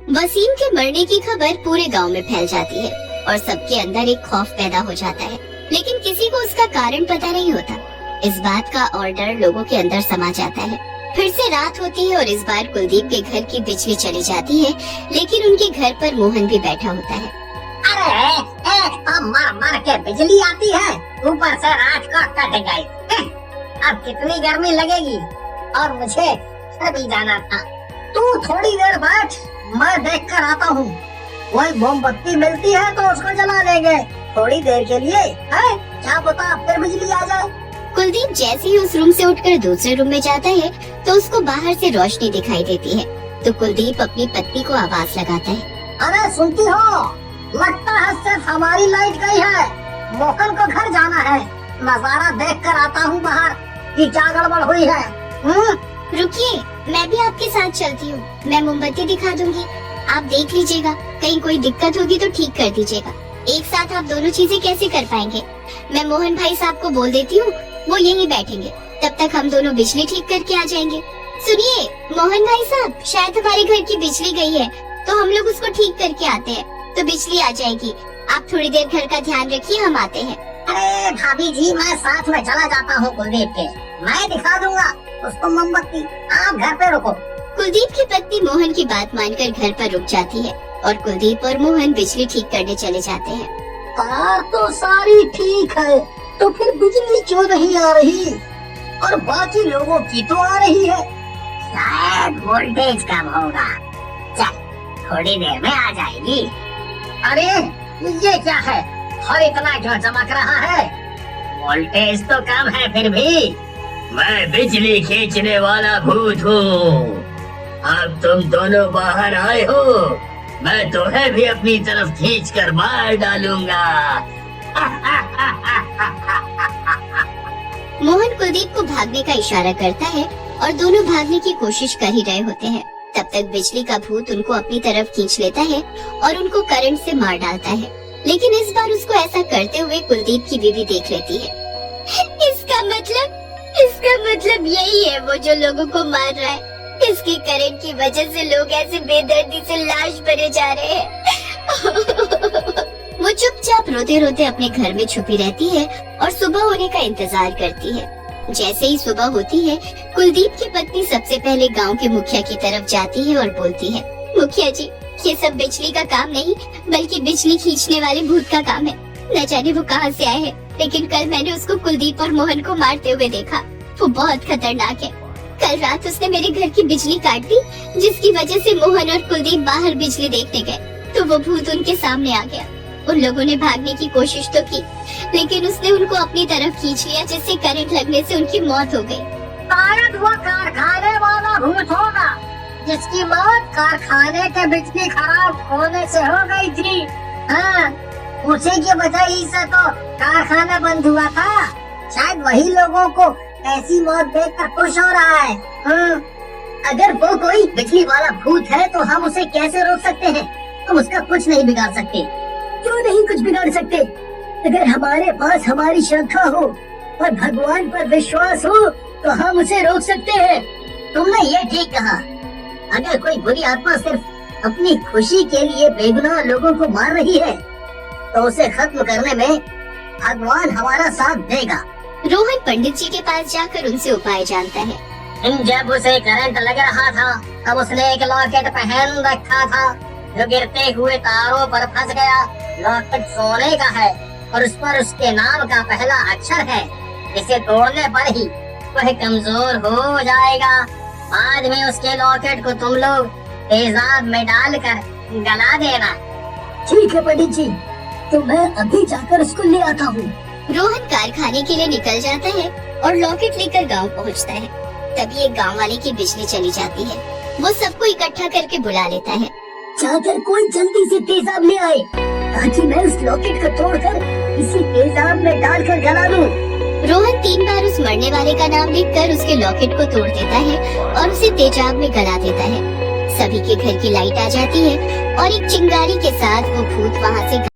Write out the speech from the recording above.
वसीम के मरने की खबर पूरे गांव में फैल जाती है और सबके अंदर एक खौफ पैदा हो जाता है, लेकिन किसी को उसका कारण पता नहीं होता। इस बात का और डर लोगों के अंदर समा जाता है। फिर से रात होती है और इस बार कुलदीप के घर की बिजली चली जाती है, लेकिन उनके घर पर मोहन भी बैठा होता है। अरे एक तो मर मर के बिजली आती है, ऊपर से रात को कट गई। अब कितनी गर्मी लगेगी, और मुझे अभी जाना था। तू थोड़ी देर बैठ, मैं देख कर आता हूँ। कोई मोमबत्ती मिलती है तो उसको जला लेंगे थोड़ी देर के लिए, है? क्या पता फिर बिजली आ जाए। कुलदीप जैसे ही उस रूम से उठकर दूसरे रूम में जाता है तो उसको बाहर से रोशनी दिखाई देती है। तो कुलदीप अपनी पत्नी को आवाज लगाता है। अरे सुनती हो? लगता है सिर्फ हमारी लाइट गई है। मोहन को घर जाना है। नजारा देख कर आता हूँ बाहर कि क्या गड़बड़ हुई है। रुकिए, मैं भी आपके साथ चलती हूँ। मैं मोमबत्ती दिखा दूंगी, आप देख लीजिएगा। कहीं कोई दिक्कत होगी तो ठीक कर दीजिएगा। एक साथ आप दोनों चीजें कैसे कर पाएंगे? मैं मोहन भाई साहब को बोल देती हूँ, वो यहीं बैठेंगे। तब तक हम दोनों बिजली ठीक करके आ जाएंगे। सुनिए मोहन भाई साहब, शायद हमारे घर की बिजली गई है, तो हम लोग उसको ठीक करके आते हैं, तो बिजली आ जाएगी। आप थोड़ी देर घर का ध्यान रखिए, हम आते हैं। अरे भाभी जी, मैं साथ में चला जाता हूँ कुलदीप के। मैं दिखा दूंगा उसको मोमबत्ती। आप घर पे रुको। कुलदीप की पत्नी मोहन की बात मानकर घर पर रुक जाती है और कुलदीप और मोहन बिजली ठीक करने चले जाते हैं। तार तो सारी ठीक है, तो फिर बिजली क्यों नहीं आ रही? और बाकी लोगों की तो आ रही है। शायद वोल्टेज कम होगा। चल, थोड़ी देर में आ जाएगी। अरे ये क्या है? और इतना क्यों चमक रहा है? वोल्टेज तो कम है फिर भी। मैं बिजली खींचने वाला भूत हूँ। अब तुम दोनों बाहर आए हो, मैं तुम्हें भी अपनी तरफ खींच कर मार डालूंगा। मोहन कुलदीप को भागने का इशारा करता है और दोनों भागने की कोशिश कर ही रहे होते हैं। तब तक बिजली का भूत उनको अपनी तरफ खींच लेता है और उनको करंट से मार डालता है। लेकिन इस बार उसको ऐसा करते हुए कुलदीप की बीवी देख लेती है। इसका मतलब यही है वो जो लोगों को मार रहा है। इसकी करंट की वजह से लोग ऐसे बेदर्दी से लाश बने जा रहे हैं। वो चुपचाप रोते रोते अपने घर में छुपी रहती है और सुबह होने का इंतजार करती है। जैसे ही सुबह होती है, कुलदीप की पत्नी सबसे पहले गांव के मुखिया की तरफ जाती है और बोलती है, मुखिया जी, ये सब बिजली का काम नहीं बल्कि बिजली खींचने वाले भूत का काम है। न जाने वो कहां से आए हैं, लेकिन कल मैंने उसको कुलदीप और मोहन को मारते हुए देखा। वो बहुत खतरनाक है। कल रात उसने मेरे घर की बिजली काट दी, जिसकी वजह से मोहन और कुलदीप बाहर बिजली देखने गए, तो वो भूत उनके सामने आ गया। उन लोगों ने भागने की कोशिश तो की, लेकिन उसने उनको अपनी तरफ खींच लिया, जिससे करंट लगने से उनकी मौत हो गई। शायद वो कारखाने वाला भूत होगा, जिसकी मौत कारखाने के बिजली खराब होने से हो गई थी। हाँ, उसी की वजह से तो कारखाना बंद हुआ था। शायद वही लोगों को ऐसी मौत देखकर खुश हो रहा है। अगर वो कोई बिजली वाला भूत है तो हम उसे कैसे रोक सकते हैं? हम उसका कुछ नहीं बिगाड़ सकते। क्यों नहीं कुछ बिगाड़ सकते? अगर हमारे पास हमारी श्रद्धा हो और भगवान पर विश्वास हो तो हम उसे रोक सकते हैं। तुमने ये ठीक कहा। अगर कोई बुरी आत्मा सिर्फ अपनी खुशी के लिए बेगुनाह लोगों को मार रही है तो उसे खत्म करने में भगवान हमारा साथ देगा। रोहन पंडित जी के पास जाकर उनसे उपाय जानता है। जब उसे करंट लग रहा था तब उसने एक लॉकेट पहन रखा था जो गिरते हुए तारों पर फंस गया। लॉकेट सोने का है और उस पर उसके नाम का पहला अक्षर है। इसे तोड़ने पर ही वह कमजोर हो जाएगा। बाद में उसके लॉकेट को तुम लोग तेजाब में डालकर गला देना। ठीक है पंडित जी, तो मैं अभी जाकर उसको ले आता हूँ। रोहन कारखाने के लिए निकल जाता है और लॉकेट लेकर गांव पहुंचता है। तभी एक गांव वाले की बिजली चली जाती है। वो सबको इकट्ठा करके बुला लेता है। जाकर कोई जल्दी से तेजाब ले आए ताकि मैं उस लॉकेट को तोड़कर इसी तेजाब में डालकर गला दूं। रोहन 3 बार उस मरने वाले का नाम लिखकर उसके लॉकेट को तोड़ देता है और उसे तेजाब में गला देता है। सभी के घर की लाइट आ जाती है और एक चिंगारी के साथ वो भूत वहाँ से